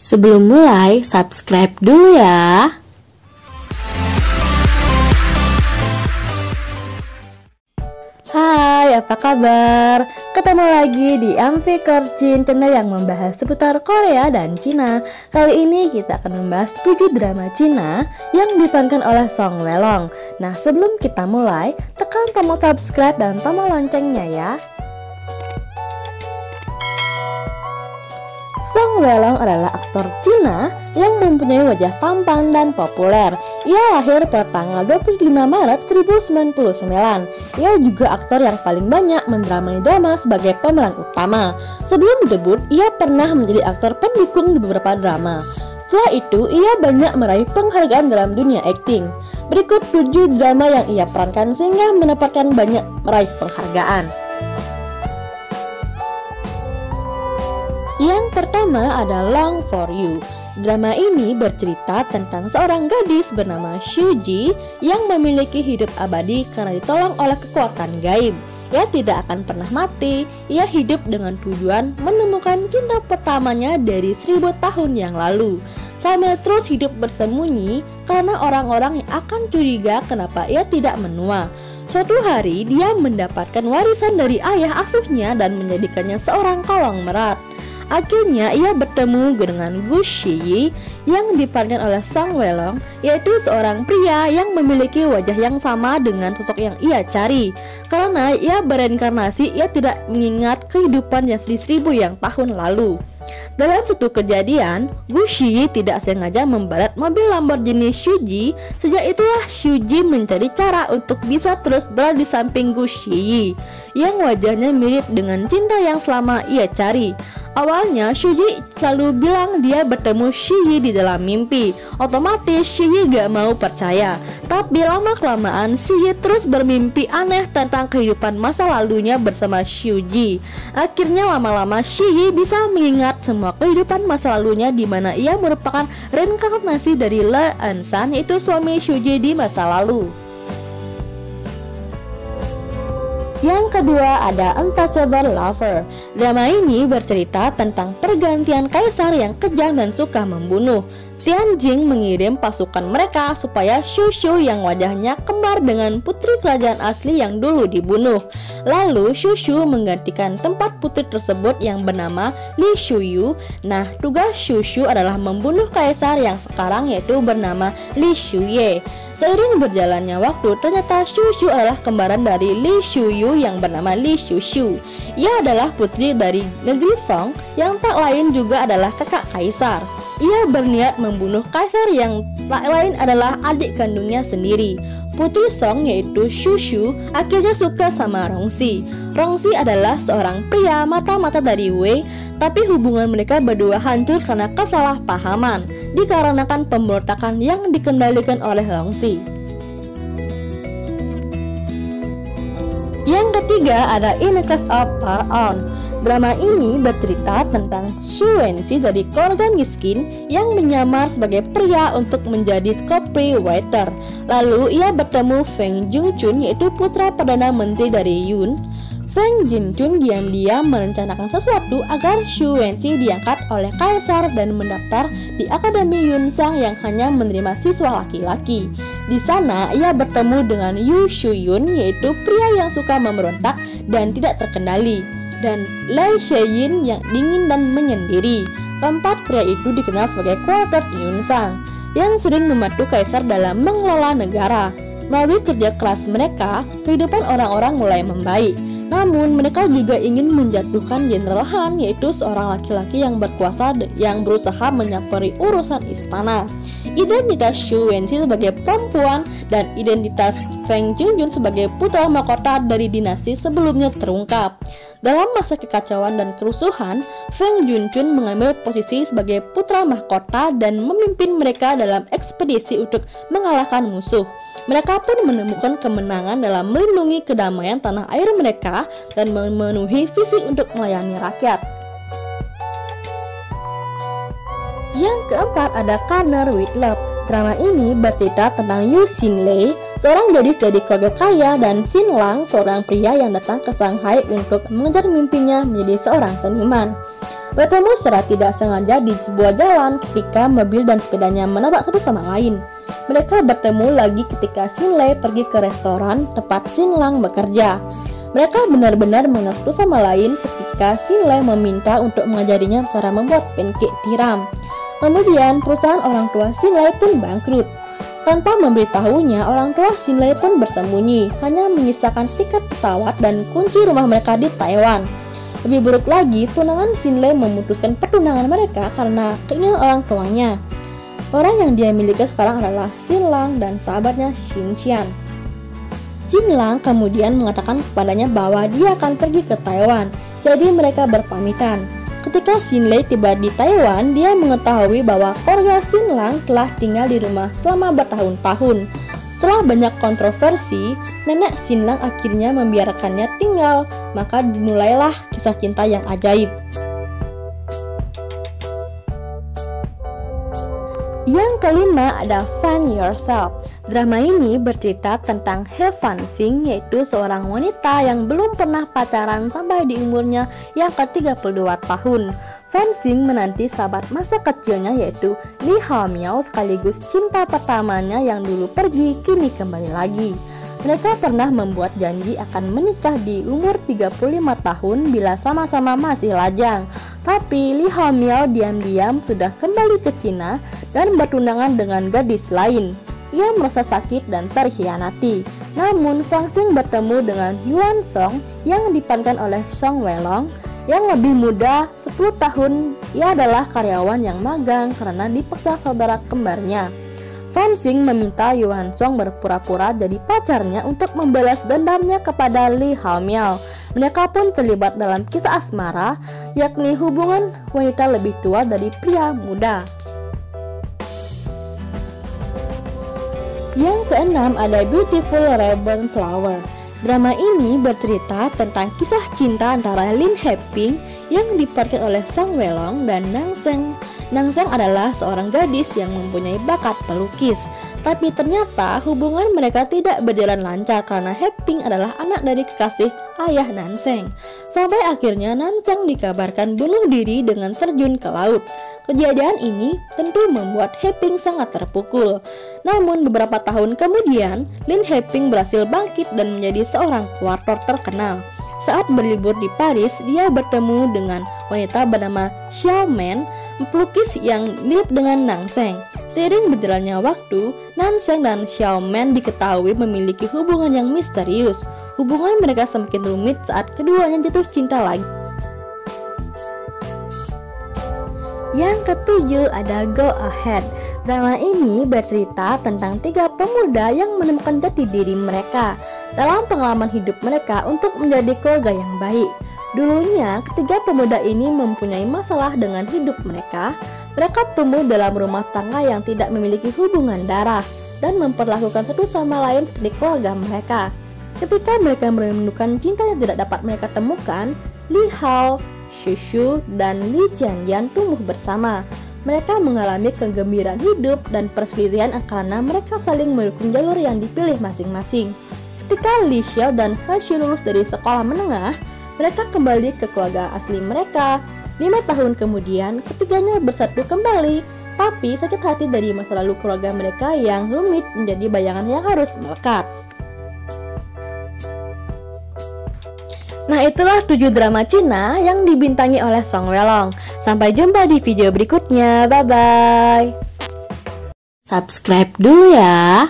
Sebelum mulai, subscribe dulu ya. Hai, apa kabar? Ketemu lagi di Amfi Korcin, channel yang membahas seputar Korea dan Cina. Kali ini kita akan membahas 7 drama Cina yang diperankan oleh Song Welong. Nah, sebelum kita mulai, tekan tombol subscribe dan tombol loncengnya ya. Song Welong adalah aktor Cina yang mempunyai wajah tampan dan populer. Ia lahir pada tanggal 25 Maret 1999. Ia juga aktor yang paling banyak mendramakan drama sebagai pemeran utama. Sebelum debut, ia pernah menjadi aktor pendukung di beberapa drama. Setelah itu, ia banyak meraih penghargaan dalam dunia akting. Berikut 7 drama yang ia perankan sehingga mendapatkan banyak meraih penghargaan. Yang pertama ada Long for You. Drama ini bercerita tentang seorang gadis bernama Shuji yang memiliki hidup abadi karena ditolong oleh kekuatan gaib. Ia tidak akan pernah mati. Ia hidup dengan tujuan menemukan cinta pertamanya dari 1000 tahun yang lalu. Sambil terus hidup bersembunyi karena orang-orang yang akan curiga kenapa ia tidak menua. Suatu hari dia mendapatkan warisan dari ayah asuhnya dan menjadikannya seorang kolong merat. Akhirnya ia bertemu dengan Gu Shiyi yang diperankan oleh Song Welong, yaitu seorang pria yang memiliki wajah yang sama dengan sosok yang ia cari. Karena ia bereinkarnasi, ia tidak mengingat kehidupan yang 1000 yang tahun lalu. Dalam suatu kejadian, Gu Shiyi tidak sengaja membaret mobil Lamborghini Shuji. Sejak itulah Shuji mencari cara untuk bisa terus berada di samping Gu Shiyi yang wajahnya mirip dengan cinta yang selama ia cari. Awalnya Shuji selalu bilang dia bertemu Shiyi di dalam mimpi. Otomatis Shiyi gak mau percaya. Tapi lama-kelamaan Shiyi terus bermimpi aneh tentang kehidupan masa lalunya bersama Shuji. Akhirnya lama-lama Shiyi bisa mengingat semua kehidupan masa lalunya, di mana ia merupakan reinkarnasi dari Le Eun-san, yaitu suami Shuji di masa lalu. Yang kedua ada Untouchable Lover. Drama ini bercerita tentang pergantian kaisar yang kejam dan suka membunuh. Tianjing mengirim pasukan mereka supaya Shushu yang wajahnya kembar dengan putri kerajaan asli yang dulu dibunuh. Lalu Shushu menggantikan tempat putri tersebut yang bernama Li Shuyu. Nah, tugas Shushu adalah membunuh kaisar yang sekarang yaitu bernama Li Shuye. Seiring berjalannya waktu, ternyata Shushu adalah kembaran dari Li Shuyu yang bernama Li Shushu. Ia adalah putri dari negeri Song yang tak lain juga adalah kakak kaisar. Ia berniat membunuh kaisar yang tak lain adalah adik kandungnya sendiri. Putri Song yaitu Shushu akhirnya suka sama Rongxi. Rongxi adalah seorang pria mata-mata dari Wei, tapi hubungan mereka berdua hancur karena kesalahpahaman dikarenakan pemberontakan yang dikendalikan oleh Rongxi. Yang ketiga ada In a Class of Our Own. Drama ini bercerita tentang Xu Wenxi dari keluarga miskin yang menyamar sebagai pria untuk menjadi copywriter. Lalu ia bertemu Feng Jingchun yaitu putra Perdana Menteri dari Yun. Feng Jingchun diam-diam merencanakan sesuatu agar Xu Wenxi diangkat oleh kaisar dan mendaftar di Akademi Yunsang yang hanya menerima siswa laki-laki. Di sana ia bertemu dengan Yu Shuyun yaitu pria yang suka memberontak dan tidak terkendali, dan Lai Sheyin yang dingin dan menyendiri. Keempat pria itu dikenal sebagai Quartet Yunsang yang sering membantu kaisar dalam mengelola negara. Melalui kerja keras mereka, kehidupan orang-orang mulai membaik. Namun mereka juga ingin menjatuhkan Jenderal Han, yaitu seorang laki-laki yang berkuasa yang berusaha menyamperi urusan istana. Identitas Xu Wenxi sebagai perempuan dan identitas Feng Jingchun sebagai putra mahkota dari dinasti sebelumnya terungkap. Dalam masa kekacauan dan kerusuhan, Feng Jingchun mengambil posisi sebagai putra mahkota dan memimpin mereka dalam ekspedisi untuk mengalahkan musuh. Mereka pun menemukan kemenangan dalam melindungi kedamaian tanah air mereka dan memenuhi visi untuk melayani rakyat. Yang keempat ada Corner with Love. Drama ini bercerita tentang Yu Xinlei, seorang gadis dari keluarga kaya, dan Xin Lang, seorang pria yang datang ke Shanghai untuk mengejar mimpinya menjadi seorang seniman. bertemu secara tidak sengaja di sebuah jalan ketika mobil dan sepedanya menabrak satu sama lain. Mereka bertemu lagi ketika Xinlei pergi ke restoran tempat Xinlang bekerja. Mereka benar-benar mengenal satu sama lain ketika Xinlei meminta untuk mengajarinya cara membuat pancake tiram. Kemudian perusahaan orang tua Xinlei pun bangkrut. Tanpa memberitahunya, orang tua Xinlei pun bersembunyi, hanya menyisakan tiket pesawat dan kunci rumah mereka di Taiwan. Lebih buruk lagi, tunangan Xinlei memutuskan pertunangan mereka karena keinginan orang tuanya. Orang yang dia miliki sekarang adalah Xinlang dan sahabatnya Xinxian. Xinlang kemudian mengatakan kepadanya bahwa dia akan pergi ke Taiwan, jadi mereka berpamitan. Ketika Xinlei tiba di Taiwan, dia mengetahui bahwa keluarga Xinlang telah tinggal di rumah selama bertahun-tahun. Setelah banyak kontroversi, nenek Xinlang akhirnya membiarkannya tinggal, maka dimulailah kisah cinta yang ajaib. Yang kelima ada Find Yourself. Drama ini bercerita tentang He Fanxing, yaitu seorang wanita yang belum pernah pacaran sampai di umurnya yang ke-32 tahun. Fanxing menanti sahabat masa kecilnya yaitu Li Haomiao sekaligus cinta pertamanya yang dulu pergi kini kembali lagi. Mereka pernah membuat janji akan menikah di umur 35 tahun bila sama-sama masih lajang. Tapi Li Haomiao diam-diam sudah kembali ke Cina dan bertunangan dengan gadis lain. Ia merasa sakit dan terhianati. Namun Fanxing bertemu dengan Yuan Song yang diperankan oleh Song Weilong yang lebih muda 10 tahun. Ia adalah karyawan yang magang karena dipaksa saudara kembarnya. Fanxing meminta Yuan Song berpura-pura jadi pacarnya untuk membalas dendamnya kepada Li Haomiao. Mereka pun terlibat dalam kisah asmara, yakni hubungan wanita lebih tua dari pria muda. Yang keenam ada Beautiful Reborn Flower. Drama ini bercerita tentang kisah cinta antara Lin Haiping yang diperankan oleh Song Weilong dan Nang Seng. Nang Seng adalah seorang gadis yang mempunyai bakat pelukis. Tapi ternyata hubungan mereka tidak berjalan lancar karena Haiping adalah anak dari kekasih ayah Nang Seng. Sampai akhirnya Nang Seng dikabarkan bunuh diri dengan terjun ke laut. Kejadian ini tentu membuat Haiping sangat terpukul. Namun beberapa tahun kemudian, Lin Haiping berhasil bangkit dan menjadi seorang kuartor terkenal. Saat berlibur di Paris, dia bertemu dengan wanita bernama Xiao Men, pelukis yang mirip dengan Nang Seng. Seiring berjalannya waktu, Nang Seng dan Xiao Men diketahui memiliki hubungan yang misterius. Hubungan mereka semakin rumit saat keduanya jatuh cinta lagi. Yang ketujuh ada Go Ahead. Drama ini bercerita tentang 3 pemuda yang menemukan jati diri mereka dalam pengalaman hidup mereka untuk menjadi keluarga yang baik. Dulunya, ketiga pemuda ini mempunyai masalah dengan hidup mereka. Mereka tumbuh dalam rumah tangga yang tidak memiliki hubungan darah dan memperlakukan satu sama lain seperti keluarga mereka. Ketika mereka menemukan cinta yang tidak dapat mereka temukan, Li Hao, Xu Xu, dan Li Jianjian tumbuh bersama. Mereka mengalami kegembiraan hidup dan perselisihan karena mereka saling mendukung jalur yang dipilih masing-masing. Ketika Li Xiao dan He Xu lulus dari sekolah menengah, mereka kembali ke keluarga asli mereka. 5 tahun kemudian, ketiganya bersatu kembali, tapi sakit hati dari masa lalu keluarga mereka yang rumit menjadi bayangan yang harus melekat. Nah, itulah 7 drama Cina yang dibintangi oleh Song Weilong. Sampai jumpa di video berikutnya. Bye-bye. Subscribe dulu ya.